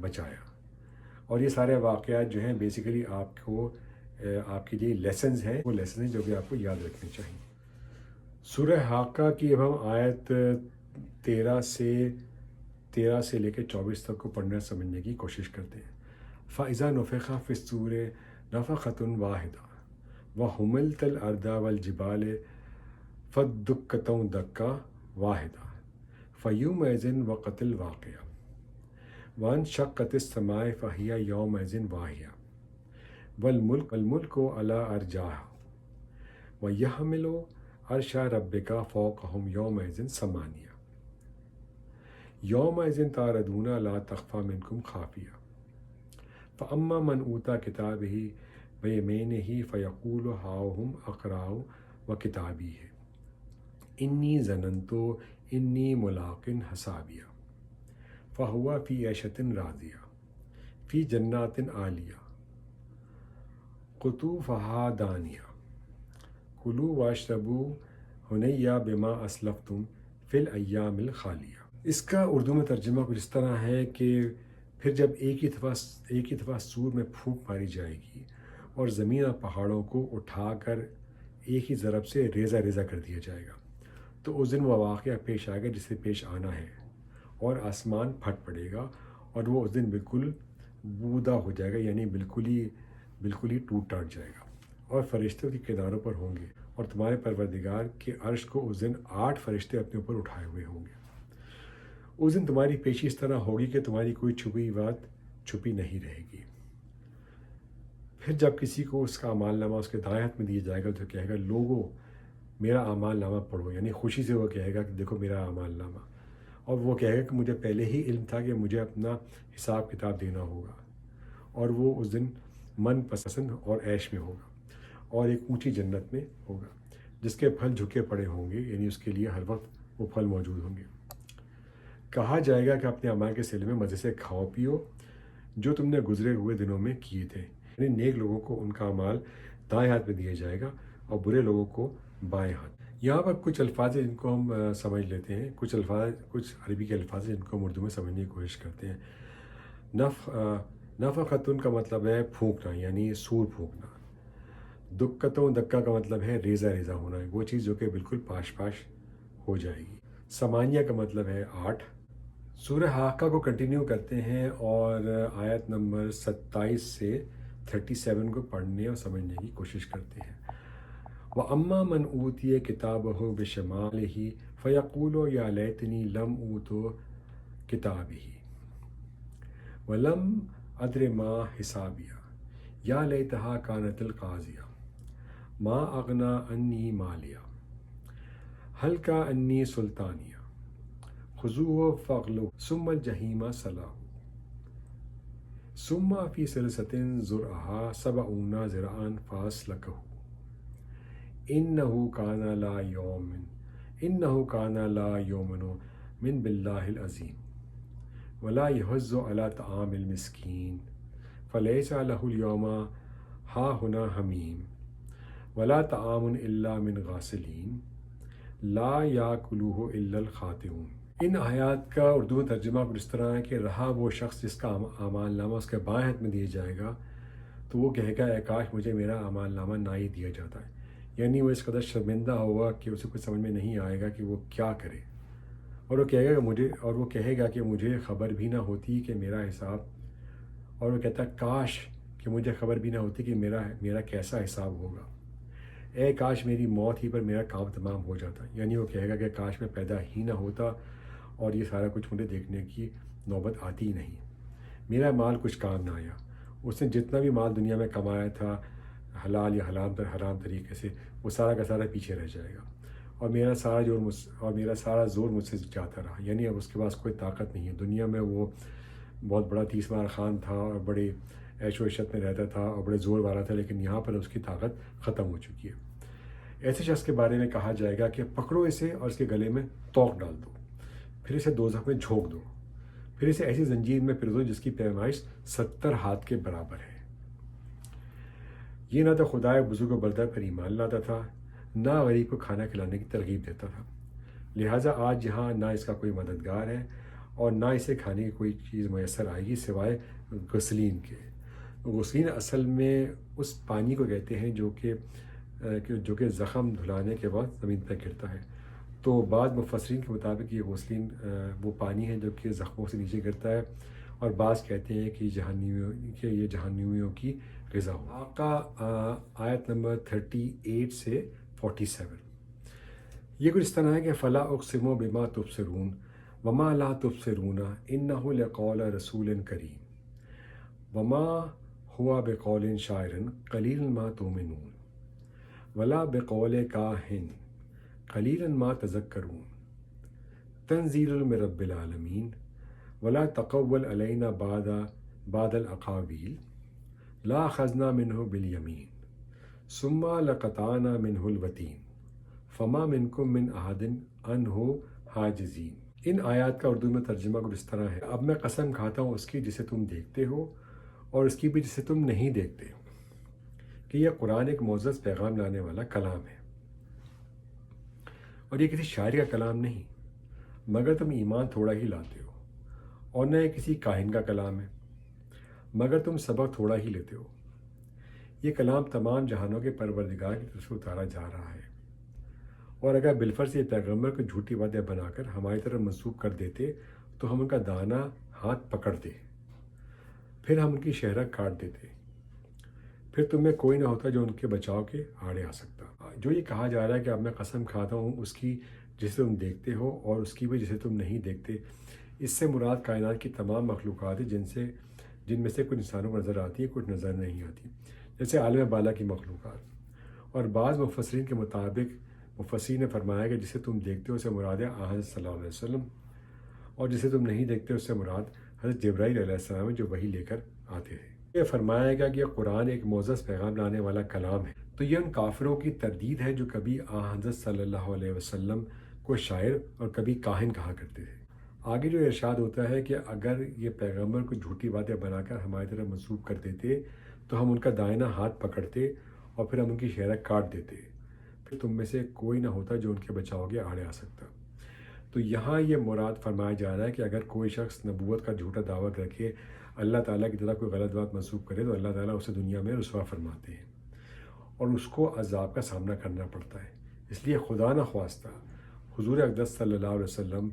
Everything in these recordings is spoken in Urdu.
بچایا. اور یہ سارے واقعات جو ہیں بیسیکلی آپ کو آپ کے لیے لیسنز ہیں، وہ لیسنز ہیں جو کہ آپ کو یاد رکھنے چاہیے. سورہ حاقہ کی اب ہم آیت 13 سے لے کے 24 تک کو پڑھنے سمجھنے کی کوشش کرتے ہیں. فَإِذَا نُفِخَ فِي الصُّورِ نَفْخَةٌ وَاحِدَةٌ وَحُمِلَتِ الْأَرْضُ وَالْجِبَالُ فَدُكَّتْ دَكَّةً وَاحِدَةً فَيَوْمَئِذٍ وَقَعَتِ الْوَاقِعَةُ وَانشَقَّتِ السَّمَاءُ فَهِيَ يَوْمَئِذٍ وَاهِيَةٌ وَالْمُلْكُ عَلَى أَرْجَائِهَا وَيَحْمِلُ عَرْشَ رَبِّكَ فَوْقَهُمْ يَوْمَئِذٍ ثَمَانِيَةٌ يَوْمَئِذٍ تَعْرَضُونَ لَا تَخْفَى مِنكُمْ خَافِيَةٌ فَأَمَّا مَنْ أُوتِيَ كِتَابَهُ بِيَمِينِهِ فَيَقُولُ هَاؤُمُ اقْرَءُوا وَكِتَابِيَهْ إِنِّي ظَنَنتُ إِنِّي مُلَاقٍ حِسَابِيَهْ فَهُوَ فِي عِيشَةٍ رَاضِيَةٍ فِي جَنَّاتٍ عَالِيَةٍ قُطُوفُهَا دَانِيَةٌ كُلُوا وَاشْرَبُوا هَنِيًّا بِمَا أَسْلَفْتُمْ فِي الْأَيَّامِ الْخَالِيَةِ. اس کا اردو میں ترجمہ کچھ اس طرح ہے کہ پھر جب ایک ہی دفعہ سور میں پھونک ماری جائے گی اور زمین اور پہاڑوں کو اٹھا کر ایک ہی ضرب سے ریزہ ریزہ کر دیا جائے گا، تو اس دن وہ واقعہ پیش آئے گا جسے پیش آنا ہے، اور آسمان پھٹ پڑے گا اور وہ اس دن بالکل بودا ہو جائے گا، یعنی بالکل ہی ٹوٹ ٹاٹ جائے گا، اور فرشتے اس کے کناروں پر ہوں گے، اور تمہارے پروردگار کے عرش کو اس دن 8 فرشتے اپنے اوپر اٹھائے ہوئے ہوں گے. اس دن تمہاری پیشی اس طرح ہوگی کہ تمہاری کوئی چھپی بات چھپی نہیں رہے گی. پھر جب کسی کو اس کا اعمال نامہ اس کے دائیں ہاتھ میں دیا جائے گا تو کہے گا لوگوں میرا اعمال نامہ پڑھو، یعنی خوشی سے وہ کہے گا کہ دیکھو میرا اعمال نامہ، اور وہ کہے گا کہ مجھے پہلے ہی علم تھا کہ مجھے اپنا حساب کتاب دینا ہوگا، اور وہ اس دن من پسند اور عیش میں ہوگا اور ایک اونچی جنت میں ہوگا جس کے پھل جھکے پڑے ہوں گے، یعنی اس کے لیے ہر وقت وہ پھل موجود ہوں گے. کہا جائے گا کہ اپنے اعمال کے سلے میں مزے سے کھاؤ پیو جو تم نے گزرے ہوئے دنوں میں کیے تھے. یعنی نیک لوگوں کو ان کا اعمال دائیں ہاتھ میں دیا جائے گا اور برے لوگوں کو بائیں ہاتھ. یہاں پر کچھ الفاظ ہیں جن کو ہم سمجھ لیتے ہیں، کچھ عربی کے الفاظ ہیں جن کو ہم اردو میں سمجھنے کی کوشش کرتے ہیں. نفخۃ کا مطلب ہے پھونکنا، یعنی سور پھونکنا. دکہ کا مطلب ہے ریزہ ریزہ ہونا، وہ چیز جو کہ بالکل پاش پاش ہو جائے گی. ثمانیہ کا مطلب ہے 8. سورہ حاقہ کو کنٹینیو کرتے ہیں اور آیت نمبر 27 سے 37 کو پڑھنے اور سمجھنے کی کوشش کرتے ہیں. وَأَمَّا مَنْ أُوتِيَ كِتَابَهُ بِشِمَالِهِ فَيَقُولُ يَا لَيْتَنِي لَمْ أُوتَ كِتَابِيَهْ وَلَمْ أَدْرِ مَا حِسَابِيَهْ يَا لَيْتَهَا كَانَتِ الْقَاضِيَةَ مَا أَغْنَىٰ عَنِّي مَالِيَهْ هَلَكَ عَنِّي سُلْطَانِيَهْ خُذُوهُ فَغُلُّوهُ ثُمَّ الْجَحِيمَ صَلَّوْهُ ثُمَّ فِي سِلْسِلَةٍ ذَرْعُهَا 70 ذِرَاعًا فَاسْلُكْهُ إِنَّهُ كَانَ لَا يُؤْمِنُ مِن بِاللَّهِ الْعَظِيمِ وَلَا يَحُضُّ عَلَىٰ طَعَامِ الْمِسْكِينِ فَلَيْسَ لَهُ الْيَوْمَ هَاهُنَا حَمِيمٌ وَلَا طَعَامٌ إِلَّا مِنْ غَسِلِينٍ لَا يَأْكُلُهُ إِلَّا الْخَاطِئُونَ. ان آیات کا اردو میں ترجمہ کچھ اس طرح ہے کہ رہا وہ شخص جس کا اعمال نامہ اس کے بائیں ہاتھ میں دیا جائے گا تو وہ کہے گا اے کاش مجھے میرا اعمال نامہ نہ ہی دیا جاتا ہے. یعنی وہ اس قدر شرمندہ ہوگا کہ اسے کچھ سمجھ میں نہیں آئے گا کہ وہ کیا کرے، اور وہ کہے گا کہ مجھے خبر بھی نہ ہوتی کہ میرا حساب، اور وہ کہتا ہے کاش کہ مجھے خبر بھی نہ ہوتی کہ میرا کیسا حساب ہوگا. اے کاش میری موت ہی پر میرا کام تمام ہو جاتا. یعنی وہ کہے گا کہ کاش میں پیدا ہی نہ ہوتا اور یہ سارا کچھ مجھے دیکھنے کی نوبت آتی ہی نہیں، میرا مال کچھ کام نہ آیا. اس نے جتنا بھی مال دنیا میں کمایا تھا حلال یا حرام طریقے سے، وہ سارا کا سارا پیچھے رہ جائے گا، اور میرا سارا زور مجھ سے جاتا رہا. یعنی اب اس کے پاس کوئی طاقت نہیں ہے. دنیا میں وہ بہت بڑا 30 مار خان تھا اور بڑے عیش و عشرت میں رہتا تھا اور بڑے زور والا تھا، لیکن یہاں پر اس کی طاقت ختم ہو چکی ہے. ایسے شخص کے بارے میں کہا جائے گا کہ پکڑو اسے اور اس کے گلے میں توق ڈال دو، پھر اسے دوزخ میں جھونک دو، پھر اسے ایسی زنجیر میں پھر دو جس کی پیمائش 70 ہاتھ کے برابر ہے. یہ نہ تو خدائے بزرگ و برتر پر ایمان لاتا تھا، نہ غریب کو کھانا کھلانے کی ترغیب دیتا تھا. لہٰذا آج یہاں نہ اس کا کوئی مددگار ہے اور نہ اسے کھانے کی کوئی چیز میسر آئے گی سوائے غسلین کے۔ غسلین اصل میں اس پانی کو کہتے ہیں جو کہ زخم دھلانے کے بعد زمین پر گرتا ہے۔ تو بعض مفسرین کے مطابق یہ غسلین وہ پانی ہے جو کہ زخموں سے نیچے گرتا ہے، اور بعض کہتے ہیں کہ یہ جہنمیوں کی غذا ہو۔ آقا آیت نمبر 38 سے 47 یہ کچھ اس طرح ہے کہ فلا اقسم بما تبصرون وما لا تبصرون انہ لقول رسول کریم وما ہوا بقول شاعر قلیلا ما تؤمنون ولا بقول کاہن قلیلا ما تذکرون تنزیل من رب العالمین ولا تقول علینا بعد الاقاویل لا اخذنا منہ بالیمین ثم لقطعنا منہ الوتین فما منکم من احد عنہ حاجزین۔ ان آیات کا اردو میں ترجمہ کچھ اس طرح ہے: اب میں قسم کھاتا ہوں اس کی جسے تم دیکھتے ہو اور اس کی بھی جسے تم نہیں دیکھتے کہ یہ قرآن ایک معزز پیغام لانے والا کلام ہے، اور یہ کسی شاعر کا کلام نہیں، مگر تم ایمان تھوڑا ہی لاتے ہو، اور نہ یہ کسی کاہن کا کلام ہے، مگر تم سبق تھوڑا ہی لیتے ہو۔ یہ کلام تمام جہانوں کے پروردگار کی طرف سے اتارا جا رہا ہے، اور اگر بالفرض یہ پیغمبر کو جھوٹی باتیں بنا کر ہماری طرف منسوب کر دیتے تو ہم ان کا دانہ ہاتھ پکڑتے، پھر ہم ان کی شہرہ کاٹ دیتے، پھر تم میں کوئی نہ ہوتا جو ان کے بچاؤ کے آڑے آ سکتا۔ جو یہ کہا جا رہا ہے کہ اب میں قسم کھاتا ہوں اس کی جسے تم دیکھتے ہو اور اس کی بھی جسے تم نہیں دیکھتے، اس سے مراد کائنات کی تمام مخلوقات ہیں جن میں سے کچھ انسانوں کو نظر آتی ہیں، کچھ نظر نہیں آتی، جیسے عالم بالا کی مخلوقات۔ اور بعض مفسرین کے مطابق مفسرین نے فرمایا کہ جسے تم دیکھتے ہو اسے مراد ہے حضرت صلی اللہ علیہ وسلم، اور جسے تم نہیں دیکھتے اس سے مراد حضرت جبرائیل علیہ السلام ہے جو وحی لے کر آتے ہیں۔ یہ فرمایا گیا کہ یہ قرآن ایک معزز پیغام لانے والا کلام ہے، تو یہ ان کافروں کی تردید ہے جو کبھی حضرت صلی اللہ علیہ وسلم کو شاعر اور کبھی کاہن کہا کرتے تھے۔ آگے جو ارشاد ہوتا ہے کہ اگر یہ پیغمبر کو جھوٹی باتیں بنا کر ہماری طرف منسوب کر دیتے تو ہم ان کا دائنہ ہاتھ پکڑتے اور پھر ہم ان کی شہرہ کاٹ دیتے، پھر تم میں سے کوئی نہ ہوتا جو ان کے بچاؤ کے آڑے آ سکتا۔ تو یہاں یہ مراد فرمایا جا رہا ہے کہ اگر کوئی شخص نبوت کا جھوٹا دعویٰ کر کے اللہ تعالیٰ کی طرف کوئی غلط بات منسوب کرے تو اللہ تعالیٰ اسے دنیا میں رسوا فرماتے ہیں اور اس کو عذاب کا سامنا کرنا پڑتا ہے۔ اس لیے خدا نہ خواستہ حضور اقدس صلی اللہ علیہ وسلم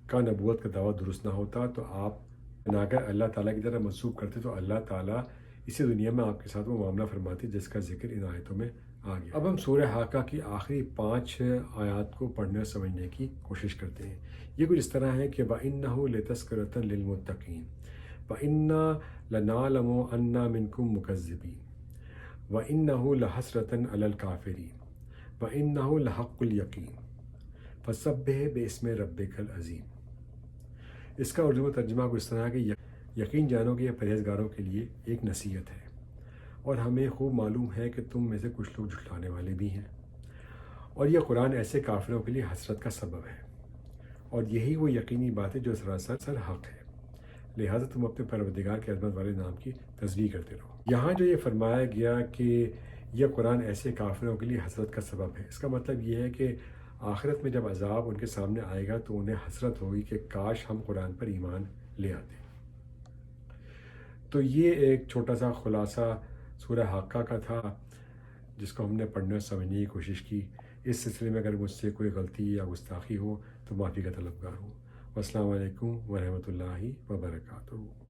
کا نبوت کا دعویٰ درست نہ ہوتا تو آپ بنا کر اللہ تعالیٰ کی طرف منسوب کرتے تو اللہ تعالیٰ اسی دنیا میں آپ کے ساتھ وہ معاملہ فرماتے جس کا ذکر ان آیتوں میں آ گیا۔ اب ہم سورہ حاقہ کی آخری 5 آیات کو پڑھنے اور سمجھنے کی کوشش کرتے ہیں۔ یہ کچھ اس طرح ہے کہ وَإِنَّهُ لَتَذْكِرَةٌ لِّلْمُتَّقِينَ وَإِنَّا لَنَعْلَمُ أَنَّ مِنكُم مُّكَذِّبِينَ وَإِنَّهُ لَحَسْرَةً عَلَى الْكَافِرِينَ وَإِنَّهُ لَحَقُّ الْيَقِينِ فَسَبِّحْ بِاسْمِ رَبِّكَ الْعَظِيمِ۔ اس کا اردو میں ترجمہ کچھ اس طرح ہے کہ یقین جانو کہ یہ پرہیزگاروں کے لیے ایک نصیحت ہے، اور ہمیں خوب معلوم ہے کہ تم میں سے کچھ لوگ جھٹلانے والے بھی ہیں، اور یہ قرآن ایسے کافروں کے لیے حسرت کا سبب ہے، اور یہی وہ یقینی بات ہے جو سراسر حق ہے، لہٰذا تم اپنے پروردگار کے عظمت والے نام کی تسبیح کرتے رہو۔ یہاں جو یہ فرمایا گیا کہ یہ قرآن ایسے کافروں کے لیے حسرت کا سبب ہے، اس کا مطلب یہ ہے کہ آخرت میں جب عذاب ان کے سامنے آئے گا تو انہیں حسرت ہوگی کہ کاش ہم قرآن پر ایمان لے آتے۔ تو یہ ایک چھوٹا سا خلاصہ سورہ حاقہ کا تھا جس کو ہم نے پڑھنے اور سمجھنے کی کوشش کی۔ اس سلسلے میں اگر مجھ سے کوئی غلطی یا گستاخی ہو تو معافی کا طلبگار ہوں۔ والسلام علیکم ورحمۃ اللہ وبرکاتہ۔